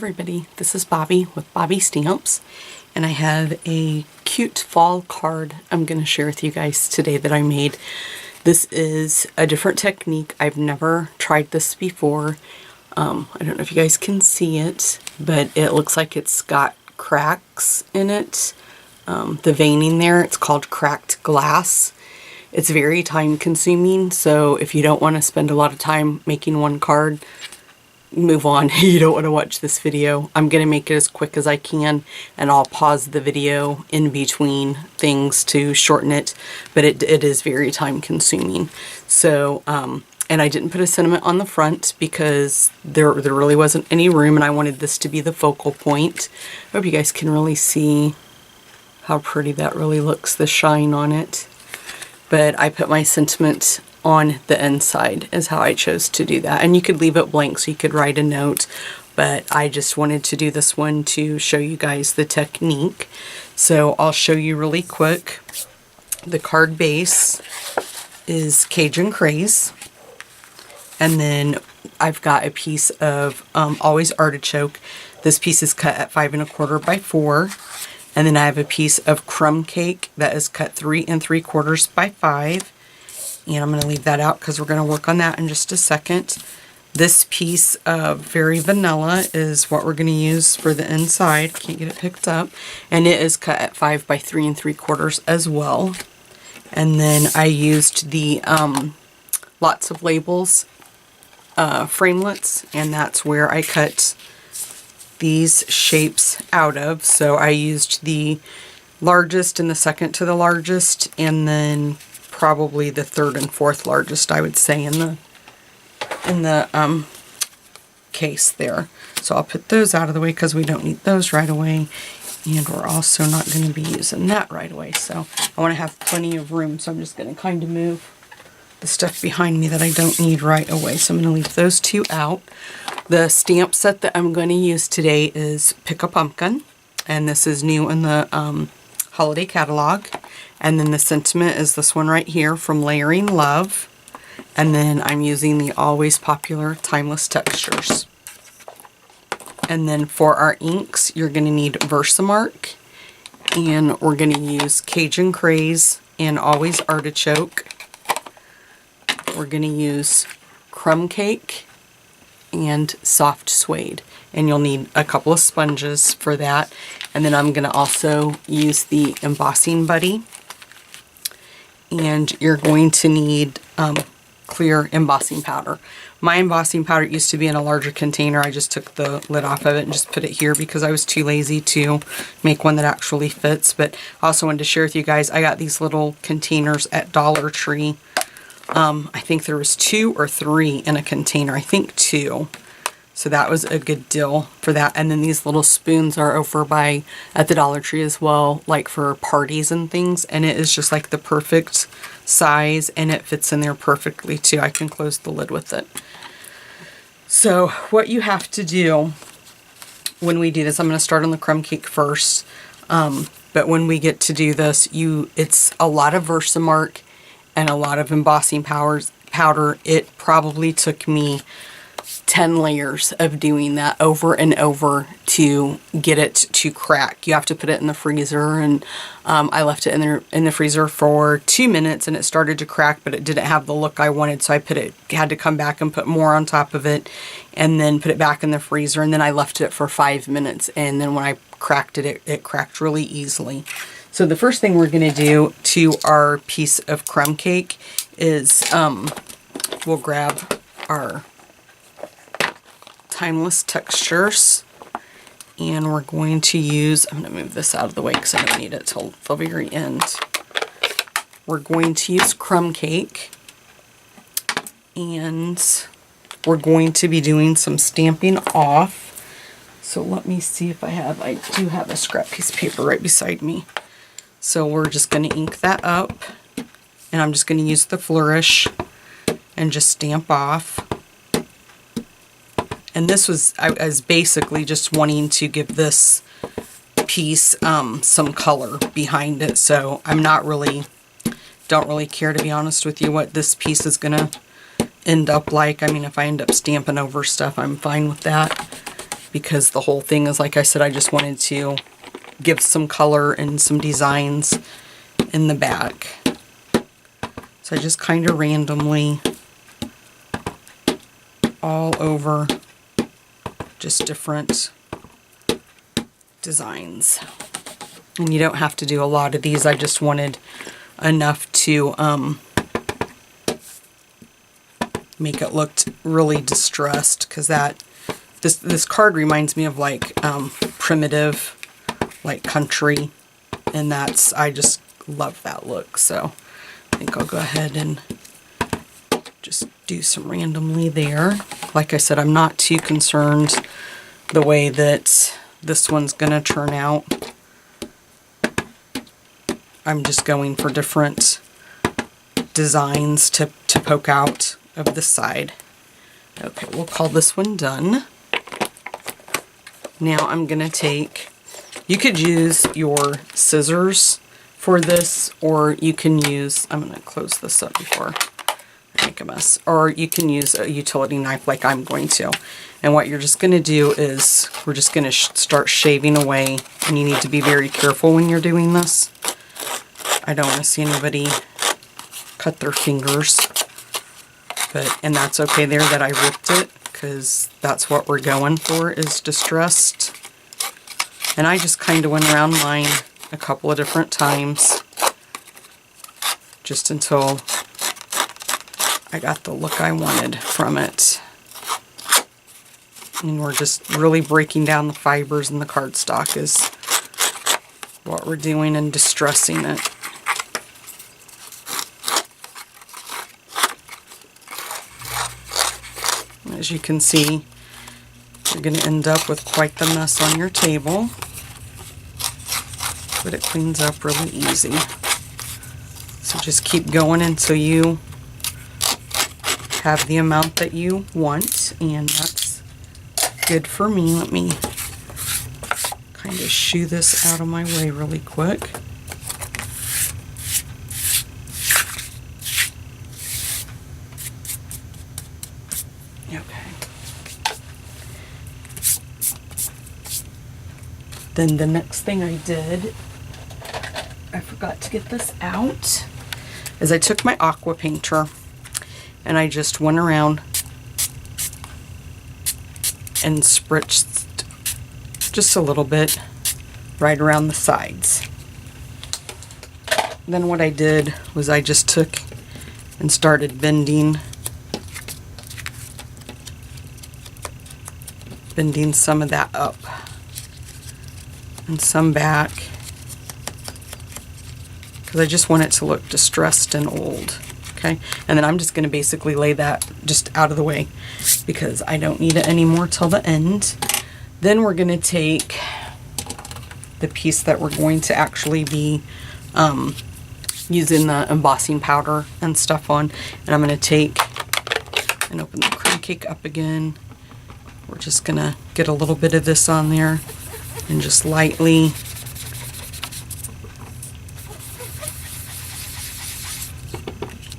everybody, this is Bobby with Bobby Stamps, and I have a cute fall card I'm going to share with you guys today that I made. This is a different technique. I've never tried this before. I don't know if you guys can see it, but it looks like it's got cracks in it. The veining there, it's called cracked glass. It's very time consuming, so if you don't want to spend a lot of time making one card, move on. You don't want to watch this video. I'm going to make it as quick as I can, and I'll pause the video in between things to shorten it, but it is very time consuming. So, and I didn't put a sentiment on the front because there really wasn't any room, and I wanted this to be the focal point. I hope you guys can really see how pretty that really looks, the shine on it. But I put my sentiment on the inside is how I chose to do that. And you could leave it blank so you could write a note, but I just wanted to do this one to show you guys the technique. So I'll show you really quick. The card base is Cajun Craze, and then I've got a piece of Always Artichoke. This piece is cut at 5 1/4 by 4. And then I have a piece of Crumb Cake that is cut 3 3/4 by 5. And I'm going to leave that out because we're going to work on that in just a second. This piece of Very Vanilla is what we're going to use for the inside. Can't get it picked up. And it is cut at 5 by 3 3/4 as well. And then I used the Lots of Labels framelits, and that's where I cut these shapes out of. So I used the largest and the second to the largest, and then probably the third and fourth largest, I would say, in the case there. So I'll put those out of the way because we don't need those right away, and we're also not going to be using that right away. So I want to have plenty of room, so I'm just going to kind of move the stuff behind me that I don't need right away. So I'm going to leave those two out. The stamp set that I'm going to use today is Pick a Pumpkin, and this is new in the holiday catalog. And then the sentiment is this one right here from Layering Love. And then I'm using the always popular Timeless Textures. And then for our inks, you're going to need Versamark, and we're going to use Cajun Craze and Always Artichoke. We're going to use Crumb Cake and Soft Suede, and you'll need a couple of sponges for that. And then I'm going to also use the Embossing Buddy, and you're going to need clear embossing powder. My embossing powder used to be in a larger container. I just took the lid off of it and just put it here because I was too lazy to make one that actually fits. But I also wanted to share with you guys, I got these little containers at Dollar Tree. I think there was 2 or 3 in a container. I think 2. So that was a good deal for that. And then these little spoons are over at the Dollar Tree as well, like for parties and things. And it is just like the perfect size, and it fits in there perfectly too. I can close the lid with it. So what you have to do when we do this, I'm going to start on the Crumb Cake first. But when we get to do this, it's a lot of Versamark and a lot of embossing powder. It probably took me 10 layers of doing that over and over to get it to crack. You have to put it in the freezer, and I left it in the freezer for 2 minutes, and it started to crack, but it didn't have the look I wanted, so had to come back and put more on top of it, and then put it back in the freezer, and then I left it for 5 minutes, and then when I cracked it, it cracked really easily. So the first thing we're going to do to our piece of Crumb Cake is we'll grab our Timeless Textures, and we're going to use, I'm going to move this out of the way because I don't need it till the very end. We're going to use Crumb Cake, and we're going to be doing some stamping off. So let me see if I do have a scrap piece of paper right beside me. So we're just going to ink that up, and I'm just going to use the Flourish and just stamp off. And this was, I was basically just wanting to give this piece some color behind it. So I'm don't really care, to be honest with you, what this piece is going to end up like. I mean, if I end up stamping over stuff, I'm fine with that. because the whole thing is, like I said, I just wanted to give some color and some designs in the back. So I just kind of randomly all over just different designs. And you don't have to do a lot of these. I just wanted enough to make it look really distressed, because this card reminds me of like primitive, like country, and I just love that look. So I think I'll go ahead and just do some randomly there. Like I said, I'm not too concerned the way that this one's gonna turn out. I'm just going for different designs to poke out of the side. Okay, we'll call this one done. Now I'm gonna take, you could use your scissors for this, or you can use, I'm gonna close this up before I make a mess, or you can use a utility knife like I'm going to. And what you're just gonna do is, we're just gonna start shaving away, and you need to be very careful when you're doing this. I don't want to see anybody cut their fingers, and that's okay there that I ripped it, because that's what we're going for, is distressed. And I just kind of went around mine a couple of different times, just until I got the look I wanted from it. And we're just really breaking down the fibers, and the cardstock is what we're doing, and distressing it. As you can see, you're going to end up with quite the mess on your table, but it cleans up really easy. So just keep going until you have the amount that you want, and that's good for me. Let me kind of shoo this out of my way really quick. Then the next thing I did, I forgot to get this out, is I took my aqua painter and I just went around and spritzed just a little bit right around the sides. Then what I did was I just took and started bending some of that up and some back, because I just want it to look distressed and old. Okay, and then I'm just going to basically lay that just out of the way, because I don't need it anymore till the end. Then we're going to take the piece that we're going to actually be using the embossing powder and stuff on, and I'm going to take and open the crumb cake up again. We're just going to get a little bit of this on there and just lightly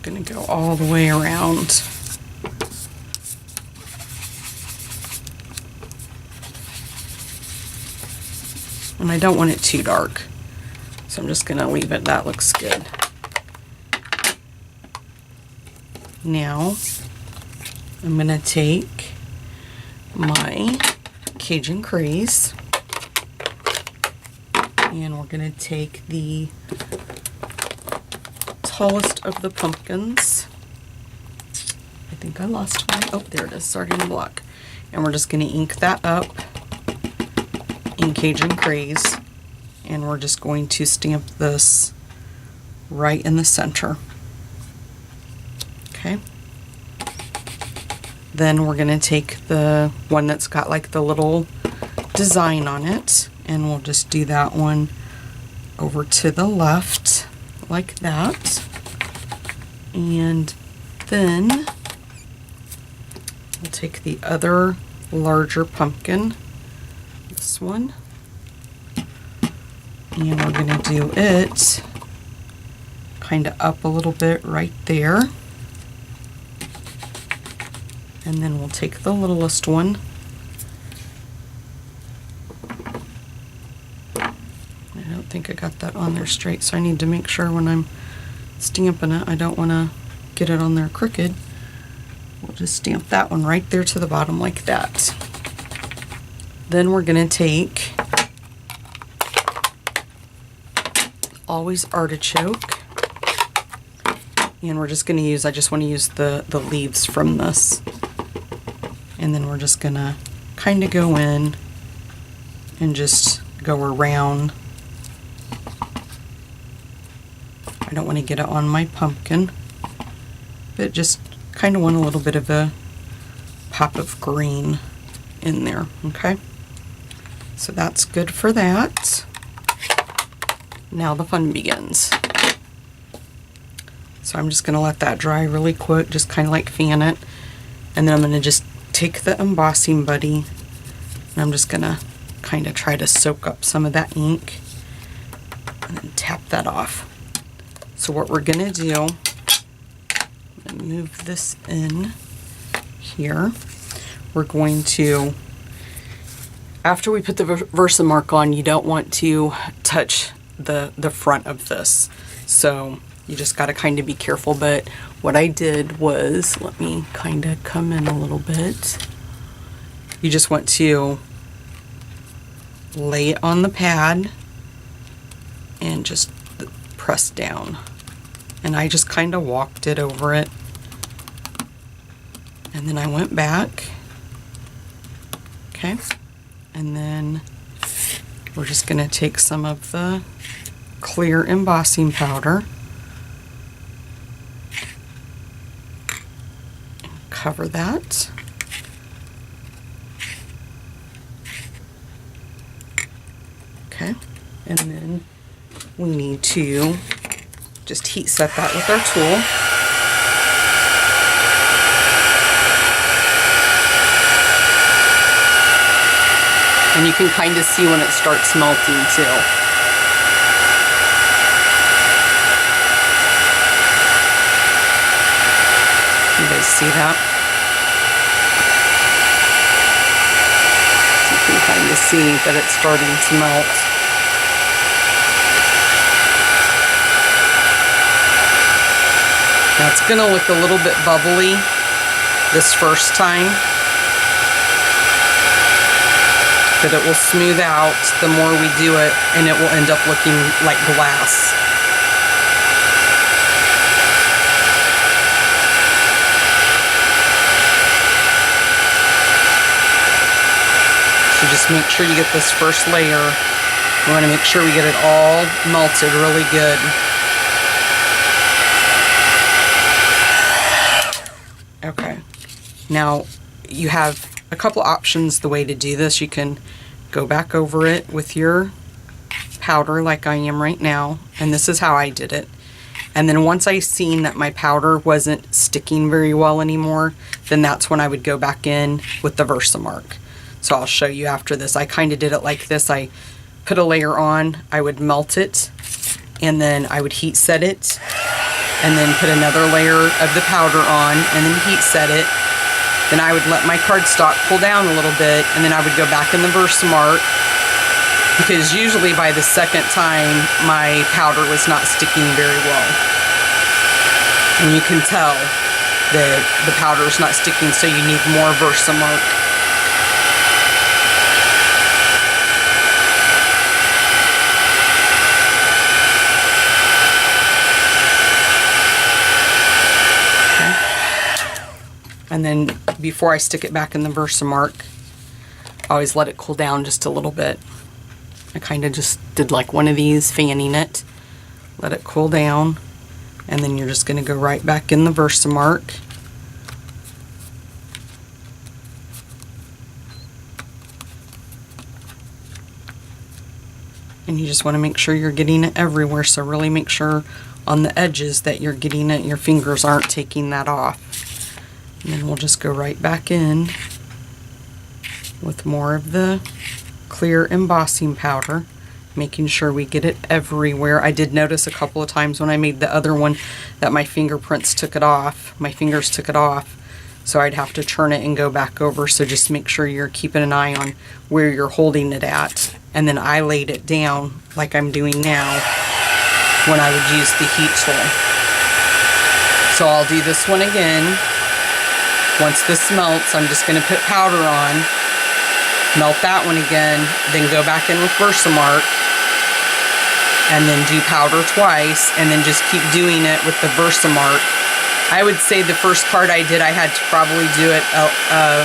going to go all the way around. And I don't want it too dark, so I'm just going to leave it. That looks good. Now I'm going to take my Cajun Craze, and we're going to take the tallest of the pumpkins. I think I lost one. Oh, there it is, starting to block. And we're just going to ink that up in Cajun Craze, and we're just going to stamp this right in the center. Okay. Then we're going to take the one that's got like the little design on it, and we'll just do that one over to the left like that. And then we'll take the other larger pumpkin, this one, and we're going to do it kind of up a little bit right there. And then we'll take the littlest one I don't think I got that on there straight, so I need to make sure when I'm stamping it, I don't want to get it on there crooked. We'll just stamp that one right there to the bottom like that. Then we're going to take Always Artichoke, and we're just going to use, I just want to use the leaves from this. And then we're just going to kind of go in and just go around. I don't want to get it on my pumpkin, but just kind of want a little bit of a pop of green in there, okay? So that's good for that. Now the fun begins. So I'm just going to let that dry really quick, just kind of like fan it. And then I'm going to just take the embossing buddy, and I'm just going to kind of try to soak up some of that ink and then tap that off. So what we're going to do, I'm going to move this in here. We're going to, after we put the Versamark on, you don't want to touch the front of this. So you just got to kind of be careful. But what I did was, let me kind of come in a little bit. You just want to lay it on the pad and just press down. And I just kind of walked it over it. And then I went back. Okay. And then we're just going to take some of the clear embossing powder and cover that. Okay. And then we need to just heat set that with our tool. And you can kind of see when it starts melting too. You guys see that? You can kind of see that it's starting to melt. Now it's going to look a little bit bubbly this first time, but it will smooth out the more we do it, and it will end up looking like glass. So just make sure you get this first layer. We want to make sure we get it all melted really good. Okay, now you have a couple options the way to do this. You can go back over it with your powder like I am right now, and this is how I did it. And then once I seen that my powder wasn't sticking very well anymore, then that's when I would go back in with the Versamark. So I'll show you after this. I kind of did it like this. I put a layer on, I would melt it, and then I would heat set it, and then put another layer of the powder on, and then heat set it. Then I would let my cardstock cool down a little bit, and then I would go back in the Versamark, because usually by the second time my powder was not sticking very well. And you can tell that the powder is not sticking, so you need more Versamark. And then before I stick it back in the Versamark, I always let it cool down just a little bit. I kind of just did like one of these, fanning it, let it cool down, and then you're just going to go right back in the Versamark. And you just want to make sure you're getting it everywhere, so really make sure on the edges that you're getting it, your fingers aren't taking that off. And then we'll just go right back in with more of the clear embossing powder, making sure we get it everywhere. I did notice a couple of times when I made the other one that my fingerprints took it off, my fingers took it off, so I'd have to turn it and go back over. So just make sure you're keeping an eye on where you're holding it at. and then I laid it down like I'm doing now when I would use the heat tool. So I'll do this one again. Once this melts, I'm just going to put powder on, melt that one again, then go back in with Versamark, and then do powder twice, and then just keep doing it with the Versamark. I would say the first card I did, I had to probably do it a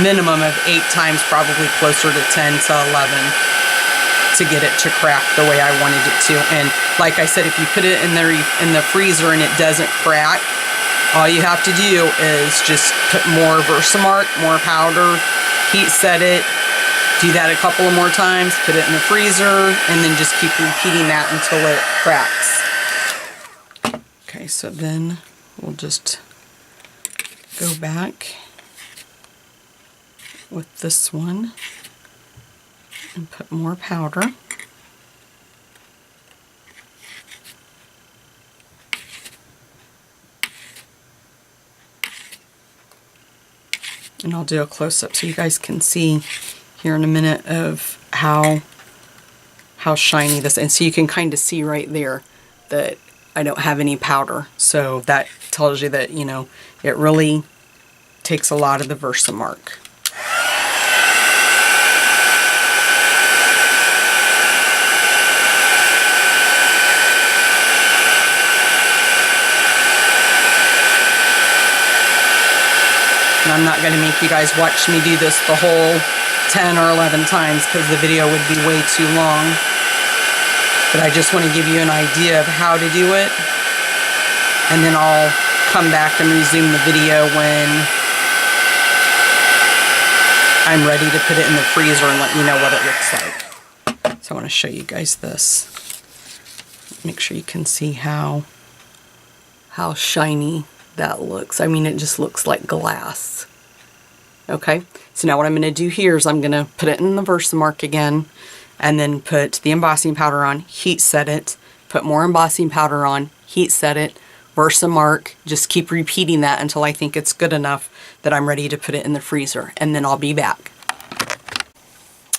minimum of 8 times, probably closer to 10 to 11, to get it to crack the way I wanted it to. And like I said, if you put it in the freezer and it doesn't crack, all you have to do is just put more Versamark, more powder, heat set it, do that a couple of more times, put it in the freezer, and then just keep repeating that until it cracks. Okay, so then we'll just go back with this one and put more powder. And I'll do a close-up so you guys can see here in a minute of how shiny this is. And so you can kind of see right there that I don't have any powder. So that tells you that, you know, it really takes a lot of the Versamark. And I'm not going to make you guys watch me do this the whole 10 or 11 times because the video would be way too long. But I just want to give you an idea of how to do it. And then I'll come back and resume the video when I'm ready to put it in the freezer and let you know what it looks like. So I want to show you guys this. Make sure you can see how shiny that looks. I mean, it just looks like glass. Okay, so now what I'm going to do here is I'm going to put it in the Versamark again, and then put the embossing powder on, heat set it, put more embossing powder on, heat set it, Versamark, just keep repeating that until I think it's good enough that I'm ready to put it in the freezer, and then I'll be back.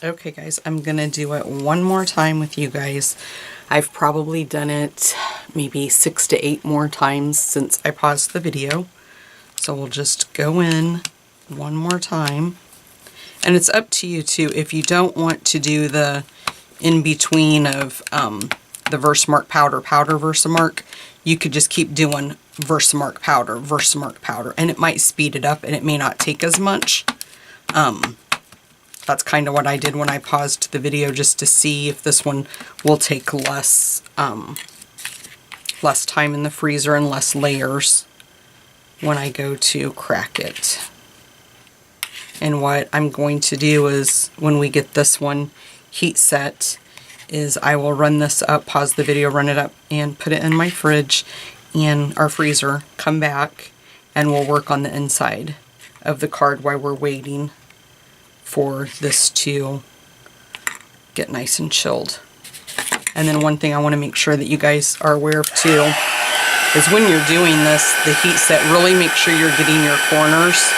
Okay guys, I'm going to do it one more time with you guys. I've probably done it maybe 6 to 8 more times since I paused the video. So we'll just go in one more time. And it's up to you too. If you don't want to do the in-between of the Versamark powder, Versamark, you could just keep doing Versamark powder, and it might speed it up and it may not take as much. That's kind of what I did when I paused the video, just to see if this one will take less time in the freezer and less layers when I go to crack it. And what I'm going to do is, when we get this one heat set, is I will run this up, pause the video, run it up, and put it in my fridge and our freezer, come back, and we'll work on the inside of the card while we're waiting for this to get nice and chilled. And then one thing I want to make sure that you guys are aware of too is when you're doing this, the heat set, really make sure you're getting your corners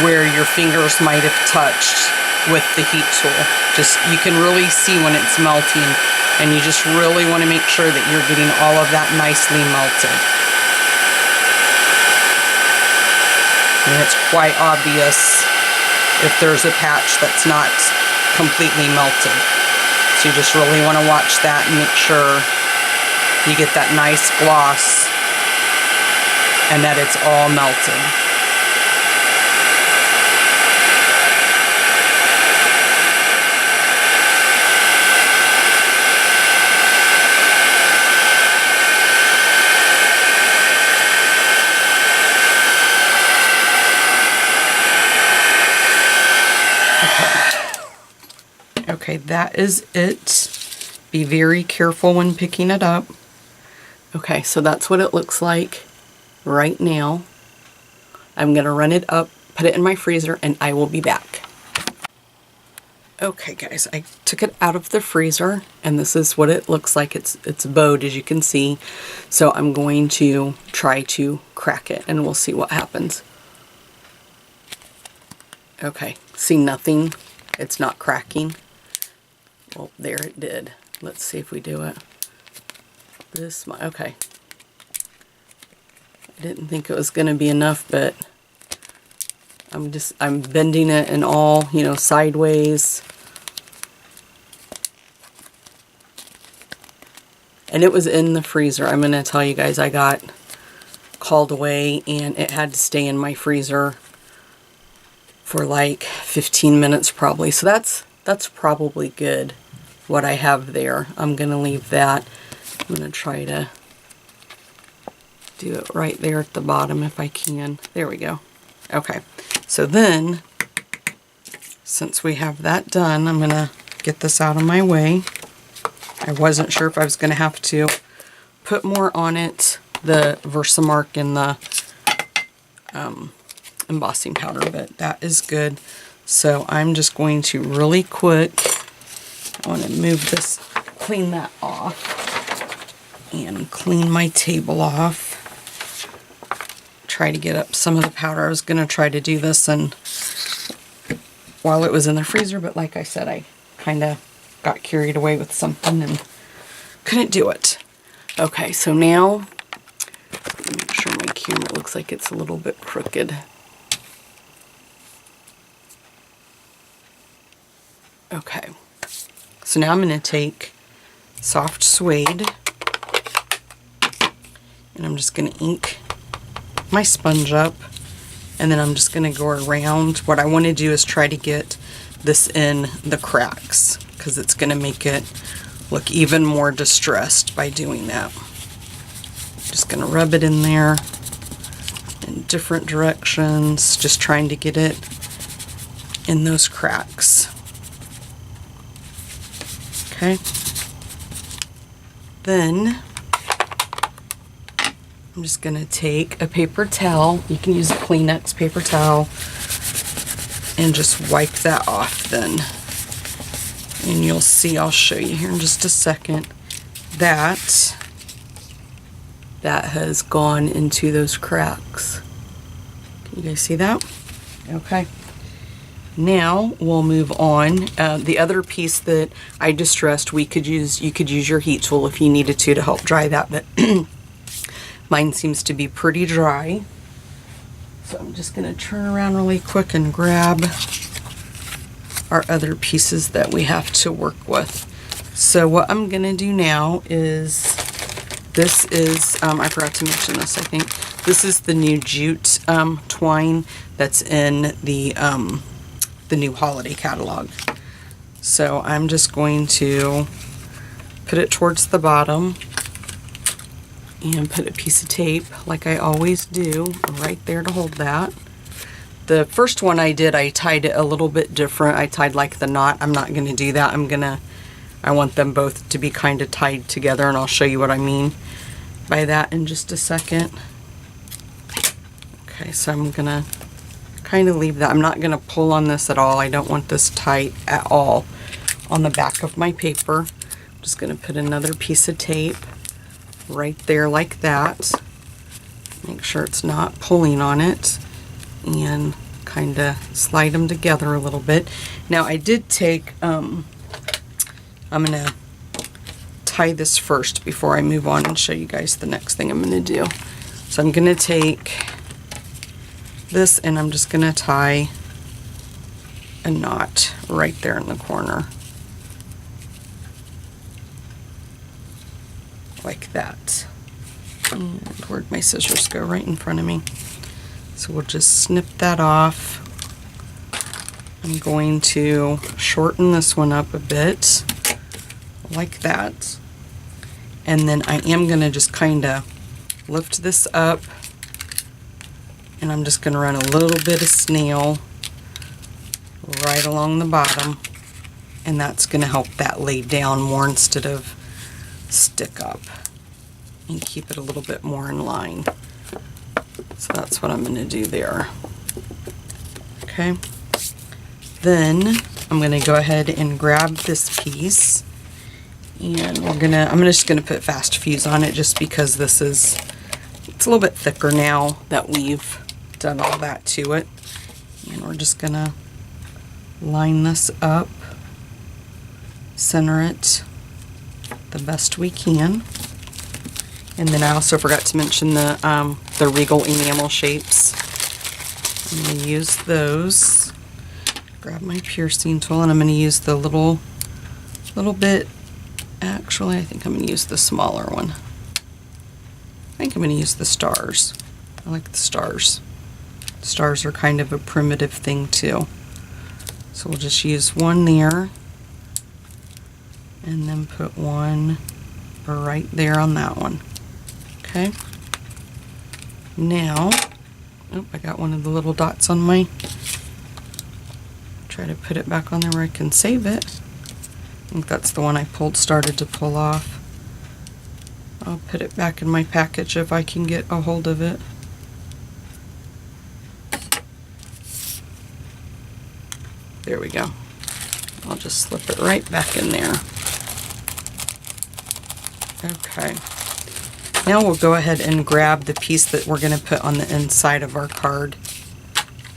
where your fingers might have touched with the heat tool. Just, you can really see when it's melting, and you just really want to make sure that you're getting all of that nicely melted. And it's quite obvious if there's a patch that's not completely melted. So you just really want to watch that and make sure you get that nice gloss and that it's all melted. Okay, that is it. Be very careful when picking it up. Okay, so that's what it looks like right now. I'm going to run it up, put it in my freezer, and I will be back. Okay guys, I took it out of the freezer, and this is what it looks like. It's bowed, as you can see. So I'm going to try to crack it, and we'll see what happens. Okay, see nothing. It's not cracking. Well, there it did. Let's see if we do it. Okay. I didn't think it was going to be enough, but I'm bending it in all, you know, sideways. And it was in the freezer. I'm going to tell you guys, I got called away and it had to stay in my freezer for like 15 minutes probably. So that's probably good what I have there. I'm going to leave that. I'm going to try to do it right there at the bottom if I can. There we go. Okay. So then, since we have that done, I'm going to get this out of my way. I wasn't sure if I was going to have to put more on it, the Versamark and the embossing powder, but that is good. So I'm just going to really quick, I want to move this, clean that off, and clean my table off. Try to get up some of the powder. I was going to try to do this and while it was in the freezer, but like I said, I kind of got carried away with something and couldn't do it. Okay, so now, let me make sure my camera looks like it's a little bit crooked. Okay, so now I'm going to take soft suede and I'm just going to ink my sponge up, and then I'm just going to go around. What I want to do is try to get this in the cracks because it's going to make it look even more distressed by doing that. Just going to rub it in there in different directions, just trying to get it in those cracks. Okay. Then I'm just going to take a paper towel. You can use a Kleenex paper towel and just wipe that off then. And you'll see, I'll show you here in just a second, that has gone into those cracks. Can you guys see that? Okay. Now we'll move on. The other piece that I distressed, you could use your heat tool if you needed to help dry that, but mine seems to be pretty dry. So I'm just going to turn around really quick and grab our other pieces that we have to work with. So what I'm going to do now is, this is, I forgot to mention this, I think. This is the new jute twine that's in the new holiday catalog. So I'm just going to put it towards the bottom and put a piece of tape, like I always do, right there to hold that. The first one I did, I tied it a little bit different. I tied like the knot. I'm not going to do that. I want them both to be kind of tied together, and I'll show you what I mean by that in just a second. Okay, so I'm going to kind of leave that. I'm not going to pull on this at all. I don't want this tight at all on the back of my paper. I'm just going to put another piece of tape right there like that. Make sure it's not pulling on it, and kind of slide them together a little bit. Now I did take, I'm going to tie this first before I move on and show you guys the next thing I'm going to do. So I'm going to take this and I'm just going to tie a knot right there in the corner. Like that. And where'd my scissors go? Right in front of me. So we'll just snip that off. I'm going to shorten this one up a bit, like that. And then I am going to just kind of lift this up, and I'm just going to run a little bit of snail right along the bottom, and that's going to help that lay down more instead of stick up, and keep it a little bit more in line. So that's what I'm going to do there. Okay. Then I'm going to go ahead and grab this piece, and I'm just going to put fast fuse on it just because it's a little bit thicker now that we've done all that to it. And we're just going to line this up center it the best we can. And then I also forgot to mention the Regal enamel shapes. I'm going to use those. Grab my piercing tool, and I'm going to use the little bit. Actually, I think I'm going to use the smaller one. I think I'm going to use the stars. I like the stars. Stars are kind of a primitive thing too. So we'll just use one there, and then put one right there on that one. Okay. Now, oh, I got one of the little dots on my, try to put it back on there where I can save it. I think that's the one I started to pull off. I'll put it back in my package if I can get a hold of it. There we go. I'll just slip it right back in there. Okay. Now we'll go ahead and grab the piece that we're going to put on the inside of our card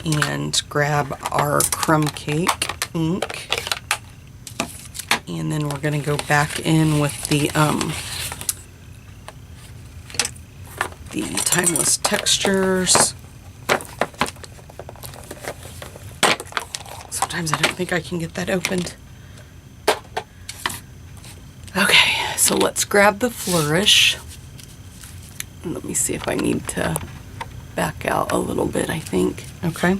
and grab our crumb cake ink. And then we're going to go back in with the Timeless Textures. Sometimes I don't think I can get that opened. Okay, so let's grab the Flourish. And let me see if I need to back out a little bit, I think. Okay,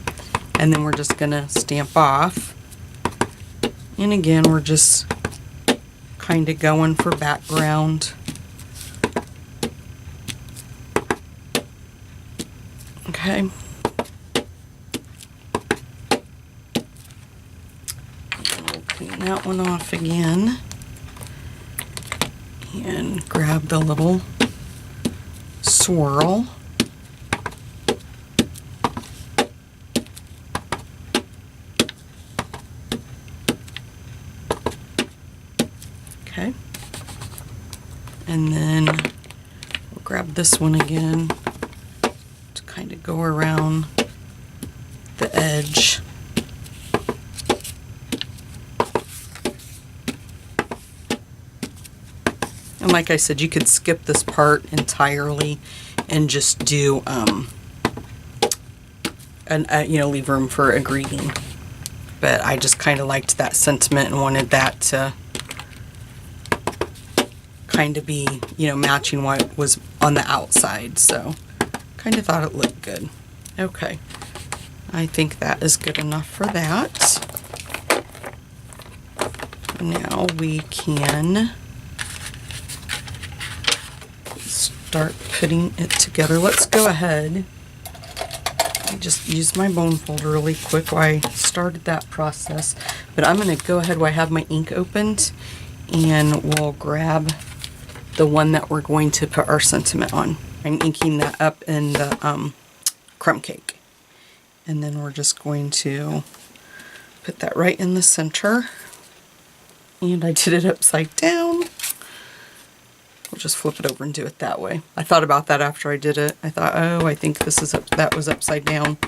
and then we're just going to stamp off. And again, we're just kind of going for background. Okay. We'll clean that one off again. And grab the little swirl. Okay. And then we'll grab this one again to kind of go around the edge. And like I said, you could skip this part entirely and just do, leave room for a greeting. But I just kind of liked that sentiment and wanted that to kind of be, matching what was on the outside. So kind of thought it looked good. Okay. I think that is good enough for that. Now we can start putting it together. Let's go ahead. I just used my bone folder really quick while I started that process. But I'm going to go ahead while I have my ink opened, and we'll grab the one that we're going to put our sentiment on. I'm inking that up in the crumb cake. And then we're just going to put that right in the center. And I did it upside down. We'll just flip it over and do it that way. I thought about that after I did it. I thought, oh, I think this is that was upside down.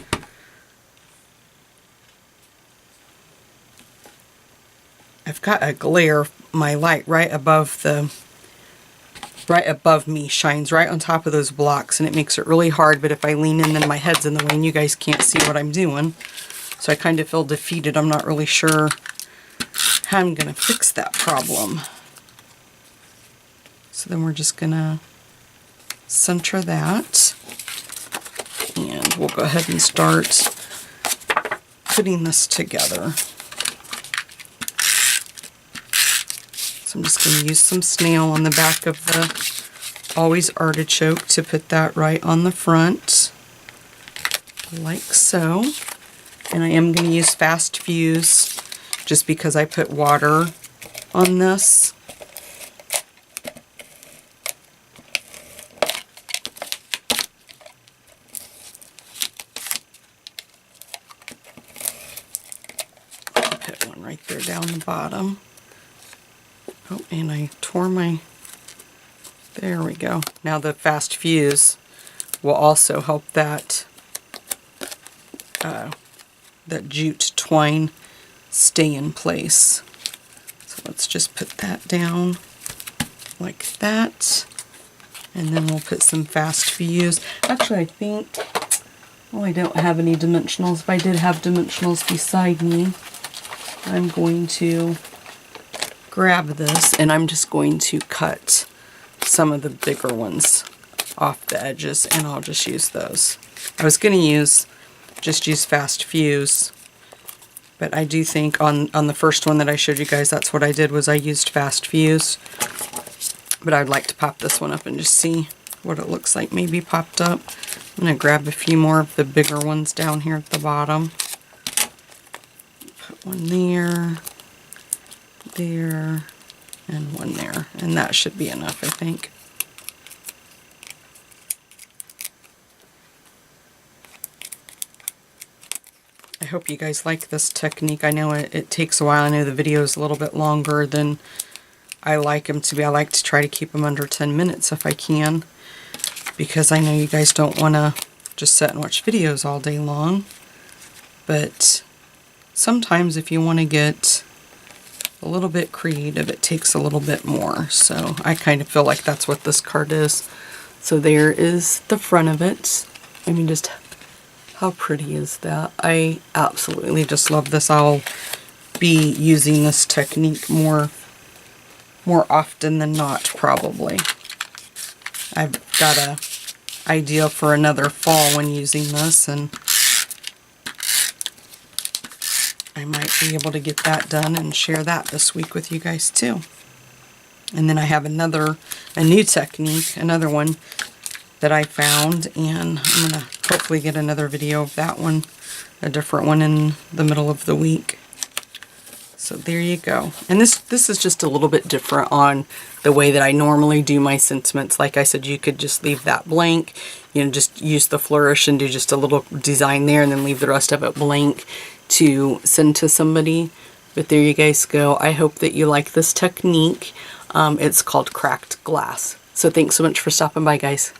I've got a glare. My light right above me shines right on top of those blocks, and it makes it really hard. But if I lean in, then my head's in the way, and you guys can't see what I'm doing. So I kind of feel defeated. I'm not really sure how I'm going to fix that problem. So then we're just going to center that, and we'll go ahead and start putting this together. So I'm just going to use some snail on the back of the Always Artichoke to put that right on the front, like so. And I am going to use Fast Fuse just because I put water on this. Put one right there down the bottom. Oh, and I tore my, there we go. Now the Fast Fuse will also help that that jute twine stay in place. So let's just put that down like that. And then we'll put some fast fuse. Actually, I think, well, I don't have any dimensionals. If I did have dimensionals beside me, I'm going to grab this and I'm just going to cut some of the bigger ones off the edges, and I'll just use those. I was going to just use fast fuse, but I do think on the first one that I showed you guys, that's what I did, was I used fast fuse. But I'd like to pop this one up and just see what it looks like maybe popped up. I'm going to grab a few more of the bigger ones down here at the bottom. Put one there, there, and one there. And that should be enough, I think. I hope you guys like this technique. I know it takes a while. I know the video is a little bit longer than I like them to be. I like to try to keep them under 10 minutes if I can, because I know you guys don't want to just sit and watch videos all day long. But sometimes if you want to get a little bit creative, it takes a little bit more. So I kind of feel like that's what this card is. So there is the front of it. I mean, just how pretty is that? I absolutely just love this. I'll be using this technique more often than not, probably. I've got a idea for another fall when using this, and I might be able to get that done and share that this week with you guys too. And then I have a new technique, another one that I found, and I'm going to hopefully get another video of that one, a different one in the middle of the week. So there you go. And this is just a little bit different on the way that I normally do my sentiments. Like I said, you could just leave that blank, you know, just use the flourish and do just a little design there and then leave the rest of it blank to send to somebody. But there you guys go. I hope that you like this technique. It's called cracked glass. So thanks so much for stopping by, guys.